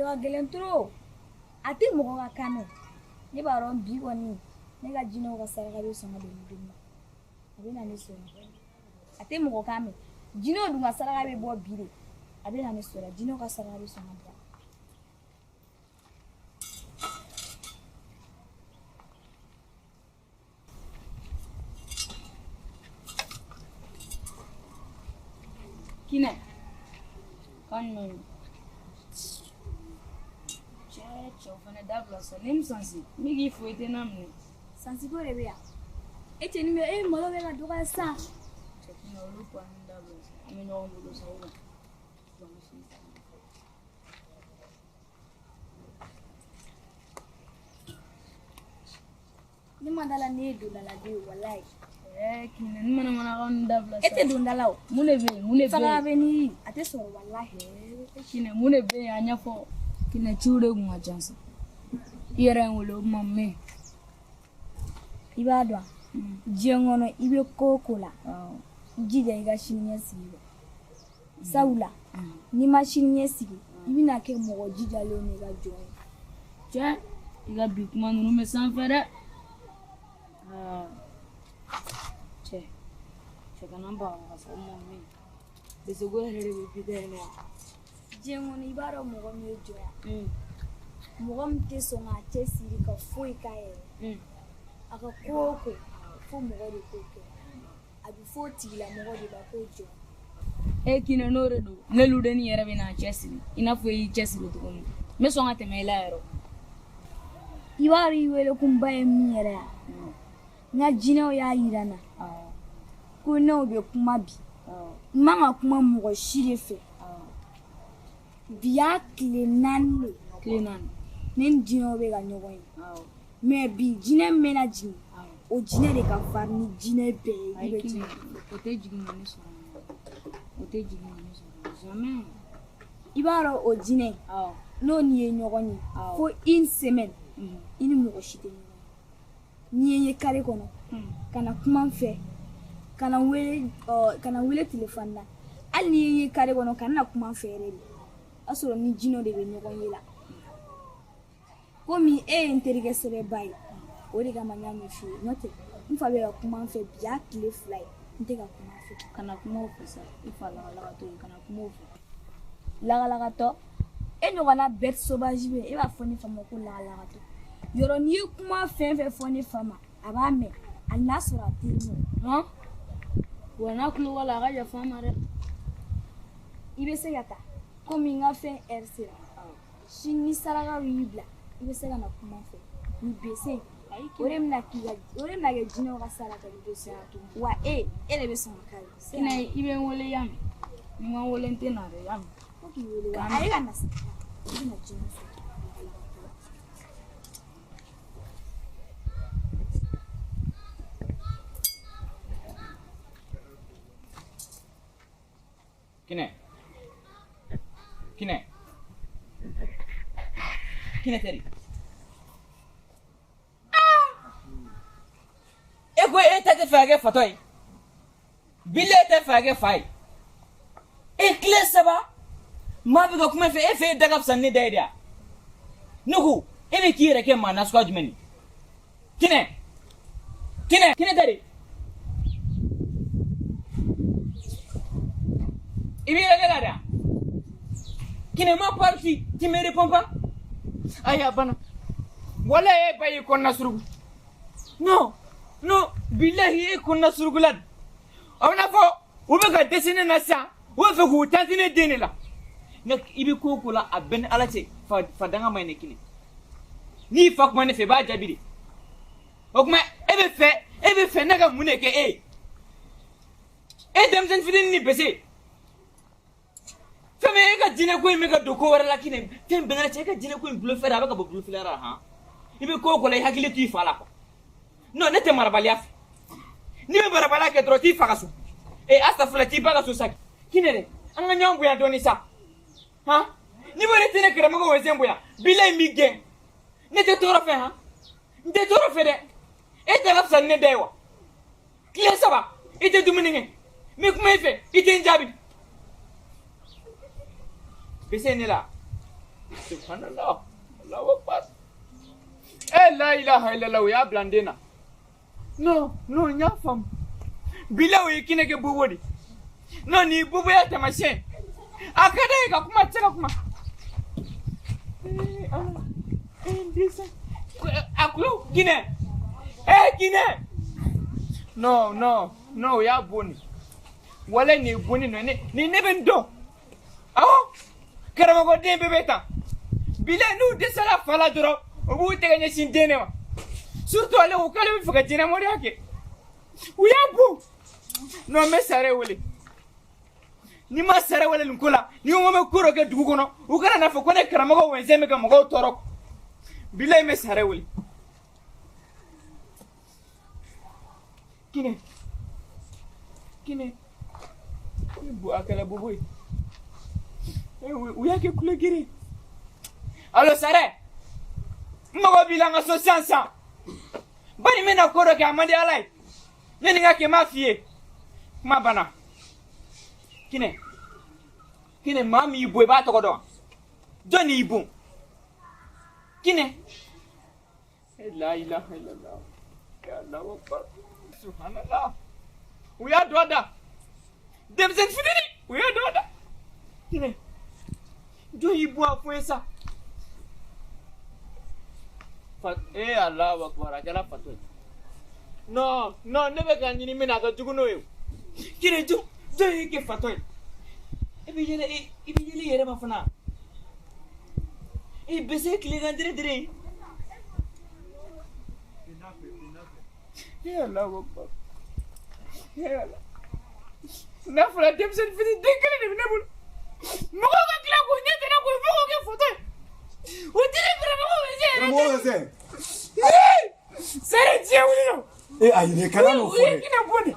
ka gɛlɛn trop a tɛ mɔgɔ ka kan mɛn ne b'a dɔn bi kɔni ne ka jinɛw ka saraka bɛ sɔn ka don don ma a bɛ na ne sɔrɔ a tɛ mɔgɔ kan mɛn jinɛw dun ka saraka bɛ bɔ bi de a bɛ na ne sɔrɔ jinɛw ka saraka bɛ sɔn ka bɔ. Kinè kan nɔnɔ cɛ o fana dabila sa ne ni sansi ne k'i fo i tɛ na minɛ sansi ko de bɛ yan e cɛ nin bɛ e malo bɛ ka dɔgɔya sa cɛ Kinè olu ko an dabila sa an bɛ ɲɔgɔn bolo sa o la ne ma dala ne ye dondaladen ye walayi Kinè ni mana kan dabila sa e tɛ dondala o mun de bɛ yen mun de bɛ yen faga bɛ ni a tɛ sɔrɔ walayi Kinè mun de bɛ yen a ɲɛfɔ Kinè ciw de kun ka ca sa i yɛrɛ ye n wele o ma mɛn i b'a dɔn diɲɛ kɔnɔ i bɛ ko o ko la i jija i ka sini ɲɛsigi sabula n'i ma sini ɲɛsigi i bɛna kɛ mɔgɔ jijalen ni i ka jɔn ye cɛ i ka bi kuma ninnu bɛ sanfɛ dɛ cɛ kana baga ka fɔ ma mɛn desego yɛrɛ de bɛ bi da yɛlɛ diɲɛ kɔnɔ i b'a dɔn mɔgɔ min ye jɔnya mɔgɔ min tɛ sɔn k'a cɛsiri ka foyi k'a yɛrɛ a ka ko o ko fo mɔgɔ de k'o kɛ a bɛ fɔ o tigilamɔgɔ de la k'o jɔ Kinè n'o de don ne ludenni yɛrɛ bɛ n'a cɛsiri i n'a fɔ i y'i cɛsiri cogo min n bɛ sɔn ka tɛmɛ i la yɛrɛ i b'a dɔn i wele ko n ba ye min yɛrɛ yan n ka jinɛw y'a yira n na ko n'aw bɛ kuma bi n man ka kuma mɔgɔ si de fɛ bi y'a tile 4 de tile 4 ne ni jinɛw bɛ ka ɲɔgɔn ye mais bi jinɛ min bɛna jigin o jinɛ de ka farin ni jinɛ bɛɛ ye i bɛ jigin o tɛ jigin ka ne sɔrɔ o tɛ jigin ka ne sɔrɔ jamais i b'a dɔn o jinɛ n'o ni ye ɲɔgɔn ye fo une semaine i ni mɔgɔ si tɛ ɲɔgɔn ye n'i ye n ye kare kɔnɔ ka na kuma n fɛ ka na wele téléphone na hali n'i ye n ye kare kɔnɔ ka na kuma n fɛ yɛrɛ de a sɔrɔ ni jinɛw de bɛ ɲɔgɔn ye la komi e ye n terikɛ sɛbɛba ye o de kama n y'a ɲɛf'i ye n'o tɛ n fa bɛ ka kuma n fɛ bi y'a tile 2 ye n tɛ ka kuma n fɛ kana kuma o fɛ sa i fa lagalagatɔ ye kana kuma o fɛ lagalagatɔ e ɲɔgɔnna bête sauvage bɛ yen e b'a fɔ ne fa ma ko lagalagatɔ yɔrɔ n'i ye kuma fɛn fɛn fɔ ne fa ma a b'a mɛn hali n'a sɔrɔ a teri mɔ wa n'a tulo b'a la a ka yafa n ma dɛ i bɛ se ka taa komi n ka fɛn heure sera sini ni saraka y'i bila i bɛ se ka na kuma n fɛ ni bese o de bɛna kɛ jinɛw ka saraka ni bese wa e de bɛ sɔn ka k'a ye Kinè i bɛ n wele yan mɛn ni n ma wele n tɛ na dɛ yan mɛn ko k'i wele wa a ye ka na sa i bɛna jinɛ sɔrɔ Kinè teri e ko e tɛ fɛ ka kɛ fatɔ ye bile e tɛ fɛ ka kɛ fa ye e tile 3 maa bɛ ka kuma fɛ e fɛ e da ka fisa ne da ye de wa ne ko e bɛ k'i yɛrɛ kɛ maa nasuguya jumɛn ye Kinè teri i b'i yɛrɛ ne la de wa Kinè ma parti tu me réponds pas aya bana wala e bayi ko nasrugu non billahi e ko nasrugu la awna fo u be ka dessiner na sa u fe ku tantine dene la nek ibi ko la a ben ala ce fa danga may ne Kinè ni fa ko ne fe ba jabiri o kuma e be fe na ga mune ke e dem sen fidin ni bese fɛn min e ka jinɛ ko in bɛ ka don ko wɛrɛ la Kinè fɛn bɛɛ n'a cɛ e ka jinɛ ko in bulo fɛrɛ a bɛ ka bɔ bulo fɛrɛ la han i bɛ ko o ko la i hakili t'i fa la quoi non ne tɛ marabaliya fɛ n'i bɛ marabaliya kɛ dɔrɔn t'i fa ka so asafurla t'i ba ka so sa Kinè dɛ an ka ɲɔgɔn bonya dɔɔni sa han n'i bɛ ne tɛ ne kɛrɛmɔgɔ wɛsɛn bonya bilayi n b'i gɛn ne tɛ tɔɔrɔ fɛ han n tɛ tɔɔrɔ fɛ dɛ e tɛ ka fisa ni ne da ye wa tile 3 i tɛ dumuni kɛ n bɛ kuma i fɛ i tɛ n jaabi bese ne la Subhanallah. Allahu Akbar. Eh, la ilaha illallah, ya blandena. Non, nya fam. Bila we Kinè ke bobodi. Non, ni bobo ya tamashen. Akada ka kuma tsaka kuma. Ndisa. Aklo Kinè. Kinè. No, ya boni. Wala ni boni no ni nebendo. Karama ko dembe beta. Bila nu desala fala doro. Obu teganya sindene wa. Surtout ale o kale fika jina mori yake. Uyabu. No me sare wole. Ni ma sare wole nkola. Ni o me kuro ke dugu kono. U kana na fa ko ne karama ko wenze me ka mo ko torok. Bila me sare wole. Kinè. Bu akala boboy. Uyake kule giri. Alo sare. Moko bilanga so sansa. Bani mena koro ke amande alai. Neni ngake mafie. Ma bana. Kinè mami ibu ba to kodo. Doni ibu. Kinè. La ilaha illallah. Ya Allah akbar. Subhanallah. Uya doda. Demzen fidini. Uya doda. Kinè. Jo ibu afuesa. Allah akbar akala fatwa. No, nebe ganjini mena ka juguno yo. Kinè jo yeke fatwa. Ibi jele yere mafana. Bese kile gandire dire. Allah akbar. Ya Allah. Nafla demsen fidi dengale ne nebul. Moko ka kila ko nyete na ko moko ke fatwa. Utile Karamogo wenze. Sare je wulino. Ayi ne kana no fone. Kinè boni.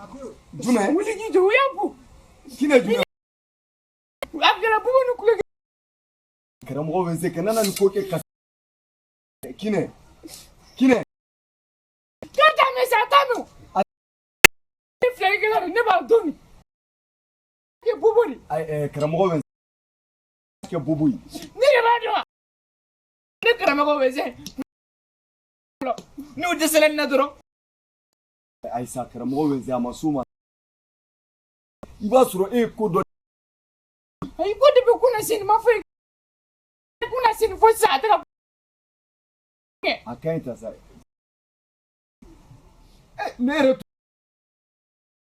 Juma. Wuli ji jo yabu. Kinè juma. Akala bugo no kule. Karamogo wenze kana na nkoke ka. Kinè. Kata me satamu. Ifleke la ne ba doni. Ke buboni. Karamogo wenze. Ke bubui. Ne ba do. Ne Karamogo wenze. Ni udesela na doro. Aisa Karamogo wenze amasuma. Iba suro ko do. Ai ko de be kuna sin ma fe. Kuna sin fo sa ta. Akaita sai. Nero.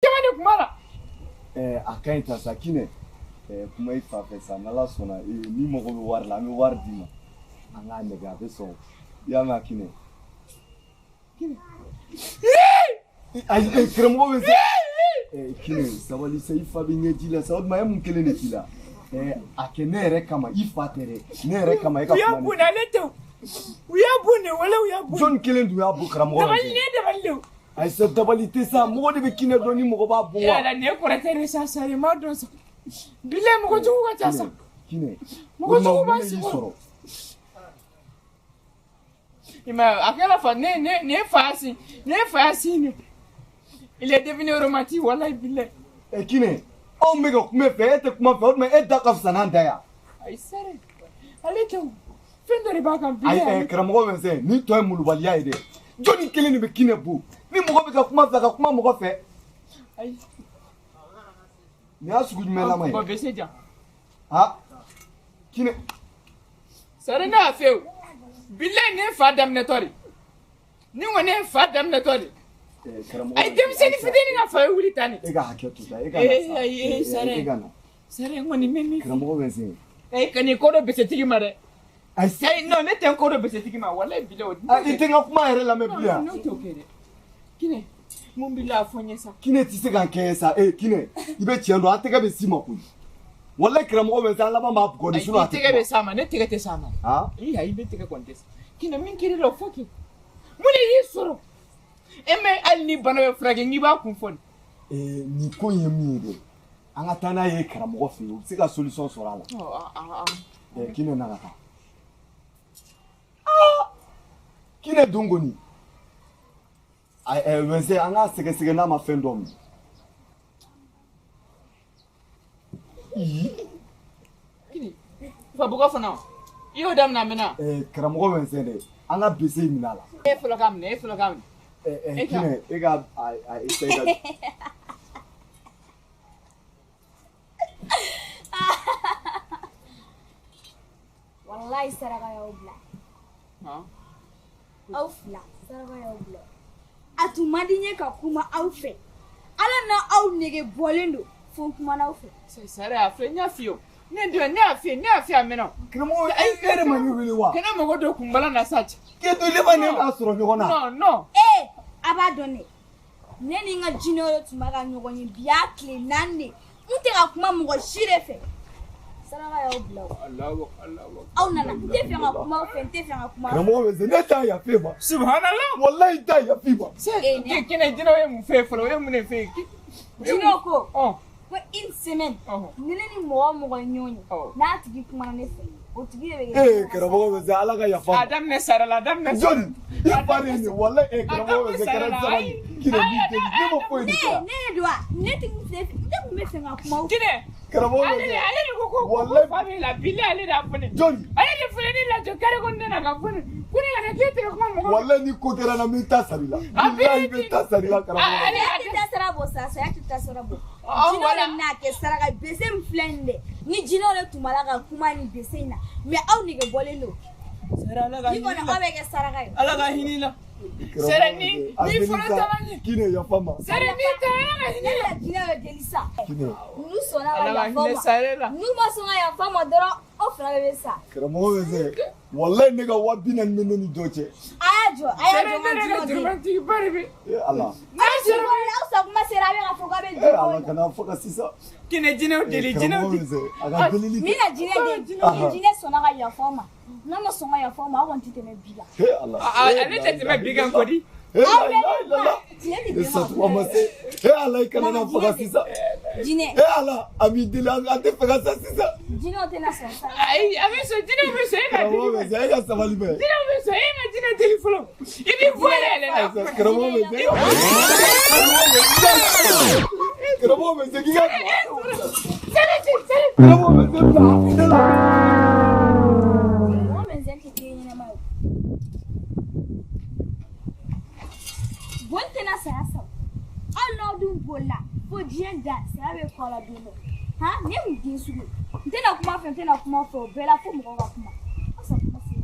Jamani kumara. Akaita sa Kinè. Kuma ifa pesa na la sona ni mo ko war la mi war dima. Anga nega be so. Ya ma Kinè. Ai Karamogo wenze. Kinè sabali sai fa binye jila sa odma yamun kelene kila. Akenere kama ifa tere. Nere kama eka kuma. Ya buna leto. Uya bune wala uya bune. John Kelen du ya bu Karamogo wenze. Dabali. Ai sa dabali te sa mo de be Kinè doni mo ba bo. Ya la ne ko retere sa sare ma do sa. Bile mo ko jugu ka tasa. Kinè. Mo ko jugu ba soro. Ima akela fa ne fasi ne. Il est devenu romantique wallahi billah. Kinè. On me go me fe te kuma fe me edda ka sananda ya. Ai sare. Ale to. Fendo ba kan billah. Ai Karamogo wenze ni to mulu baliya ide. John Kelen be Kinè bu. Ni mo ko be ka kuma mo ko fe. Ai. Ni asugu mela mai. Ko be se ja. Kinè. Sare na feu. Billah ne fa damnatori. Ni wone fa damnatori. Ai dem se ni fideni na fa wuli tani. Ega haketu da ega. Sare. Sare ngoni memi. Karamogo wenze. Kani ko do bese tigi mare. Ai sai no ne ten ko do bese tigi ma wallahi billah. Itenga kuma ere la me bia. No to kere. Kinè. Mon billah fonye sa. Kinè ti se kan ke sa Kinè. Ibe chiendo atega be sima ku. Wallahi Karamogo wenze ala ba ma ko ni sunu atega. Tega be sama ne tega te sama. Ai be tega kontes. Kinè min kiri lo foki. Mule yisoro. Eme al ni bana frage ni ba kun fon. Ni ko yemi de. Anga tana ye Karamogo fe o se ka solution sora la. Kinè na ka. Kinè dungoni. Wenze anga sege na ma fendom. Kinè. Fa buka fona. Iyo dam na mina. Karamɔgɔ bɛ nsɛn dɛ. An ka bese minɛ a la. E fɔlɔ ka minɛ, e fɔlɔ ka minɛ. Kinè, e ka a essaye ka. Wallahi saraka y'aw bila. Aw fila saraka y'aw bila. A tun man di n ye ka kuma aw fɛ. Ala n'a aw nege bɔlen don fo n kumana aw fɛ. Sare a filɛ n y'a f'i ye o. Ne y'a f'i ye a mɛnna o. Karamɔgɔ e yɛrɛ ma ne wele wa? Kɛnɛ mɔgɔ don kunbala na sa cɛ. K'e to ne ma ne k'a sɔrɔ ɲɔgɔn na. Non. A b'a dɔn dɛ. Ne ni n ka jinɛw de tun b'a ka ɲɔgɔn ye bi y'a tile 4 de. N tɛ ka kuma mɔgɔ si de fɛ. Saraka y'aw bila o. Aw nana n tɛ fɛ ka kuma aw fɛ n tɛ fɛ ka kuma aw fɛ. Karamɔgɔ bɛ se ne t'a yafe ma. Subhanallah. Wallahi t'a yafe ma. Kinè jinɛw ye mun fɛ fɔlɔ o ye mun de fɛ yen. Jinɛw ko ko une semaine ni ne ni mɔgɔ o mɔgɔ ɲɔgɔn ye n'a tigi kumana ne fɛ o tigi de bɛ kɛ. Karamɔgɔ bɛ se Ala ka yafa ma. A daminɛ sara la Jɔnni yafa de ye wallahi karamɔgɔ bɛ se kɛra sabali. Kinè b'i deli ne ma foyi de kɛ. Ne ye don wa ne tun bɛ fɛ ka kuma aw fɛ. Kinè. Karamɔgɔ bɛ se. Ale de ko fa bɛ la bili ale de y'a fɔ ne. Jɔnni. Ale de filɛ ne lajɔ kare kɔnɔna na ka fɔ ne ko ne kana k'e tɛ kuma mɔgɔ. Wallahi ni ko kɛra na n bɛ taa sari la. Bilahi bɛ taa sari la karamɔgɔ. Ale tɛ taa sara bɔ sa saya tɛ taa sara bɔ. Jinɛw de bɛna kɛ saraka bese min filɛ nin dɛ ni jinɛw de tun b'a la ka kuma ni bese in na mais aw nege bɔlen don. Ni kɔni aw bɛ kɛ saraka ye. Ala ka hinɛ la. Sere ni fɔlɔ taara ɲɛ. Kinè yafa ma. Sere ni taara ka hinɛ la. Jinɛ bɛ deli sa. Kinè. N'u sɔnna ka Ala ka yafa hinɛ ma sare la. n'u ma sɔn ka yafa ma dɔrɔn aw fila bɛɛ bɛ sa. Karamɔgɔ bɛ se wallahi ne ka 40 bɛ ne ni dɔ cɛ. A y'a jɔ n ka Sere jinɛw ne ka di. jurumatigi ba de bɛ. Ala. Aw sa kuma sera a bɛ ka fɔ k'a bɛ Ala jɔ. kana fɔ ka sisan. Kinè jinɛw deli Karamɔgɔ bɛ se a ka delili Min kɛ. na jinɛ de ni jinɛ sɔnna ka yafa ma n'a ma sɔn ka yafa ma aw kɔni tɛ tɛmɛ bi la. Ala. Ale tɛ tɛmɛ bi kan kɔdi. Aw bɛ ne kuma jinɛ de bɛ Satu ma. ma se. Ala i kana na fɔ ka sisan. Jinɛ Ala a b'i deli an tɛ fɛ ka sa sisan. jinɛw tɛna sɔn sa. Ayi a bɛ sɔn jinɛw bɛ sɔn e ka Karamɔgɔ deli. bɛ se e ka sabali bɛ. Jinɛw bɛ sɔn e ma jinɛ deli fɔlɔ. I b'i bɔ yɛlɛ la. Karamɔgɔ bɛ se. Karamɔgɔ bɛ se k'i ka. Karamɔgɔ bɛ se bila. Mɔgɔ min zɛn tɛ den ɲɛnama ye. Bon tɛna saya sɔrɔ hali n'aw dun bolila fo diɲɛ da saya bɛ kɔ la don dɔ ne kun den sugu ye n tɛna kuma fɛ n tɛna kuma fɛ o bɛɛ la fo mɔgɔw ka kuma aw sa kuma se.